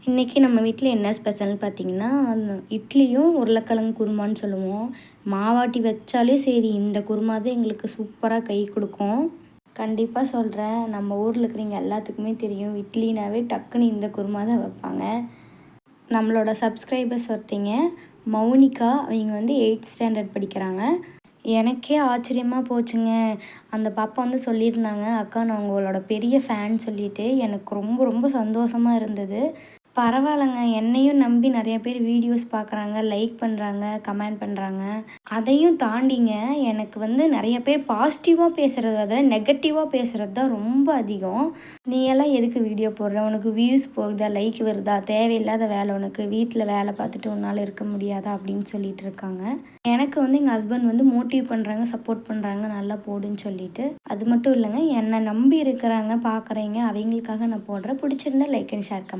இன்றைக்கி நம்ம வீட்டில் என்ன ஸ்பெஷல்னு பார்த்தீங்கன்னா, இட்லியும் உருளைக்கிழங்கு குருமான்னு சொல்லுவோம். மாவாட்டி வச்சாலே சரி, இந்த குருமா தான் எங்களுக்கு சூப்பராக கை கொடுக்கும். கண்டிப்பாக சொல்கிறேன், நம்ம ஊரில் இருக்கிறவங்க எல்லாத்துக்குமே தெரியும், இட்லினாவே டக்குன்னு இந்த குருமா தான் வைப்பாங்க. நம்மளோட சப்ஸ்கிரைபர்ஸ் ஒருத்தங்க மௌனிகா, அவங்க வந்து 8th ஸ்டாண்டர்ட் படிக்கிறாங்க. எனக்கே ஆச்சரியமாக போச்சுங்க. அந்த பாப்பா வந்து சொல்லியிருந்தாங்க, அக்கா நான் உங்களோட பெரிய ஃபேன் சொல்லிட்டு. எனக்கு ரொம்ப ரொம்ப சந்தோஷமாக இருந்தது. பரவாயில்லங்க, என்னையும் நம்பி நிறைய பேர் வீடியோஸ் பார்க்குறாங்க, லைக் பண்ணுறாங்க, கமெண்ட் பண்ணுறாங்க. அதையும் தாண்டிங்க எனக்கு வந்து நிறைய பேர் பாசிட்டிவாக பேசுகிறத விட நெகட்டிவாக பேசுகிறது தான் ரொம்ப அதிகம். நீ எல்லாம் எதுக்கு வீடியோ போடுற, உனக்கு வியூஸ் போகுதா, லைக் வருதா, தேவையில்லாத வேலை, உனக்கு வீட்டில் வேலை பார்த்துட்டு உன்னால் இருக்க முடியாதா அப்படின்னு சொல்லிட்டு இருக்காங்க. எனக்கு வந்து எங்கள் ஹஸ்பண்ட் வந்து மோட்டிவ் பண்ணுறாங்க, சப்போர்ட் பண்ணுறாங்க, நல்லா போடுன்னு சொல்லிட்டு. அது மட்டும் இல்லைங்க, என்னை நம்பி இருக்கிறாங்க பார்க்குறீங்க, அவங்களுக்காக நான் போடுறேன். பிடிச்சிருந்தா லைக் அண்ட் ஷேர் கமெண்ட்.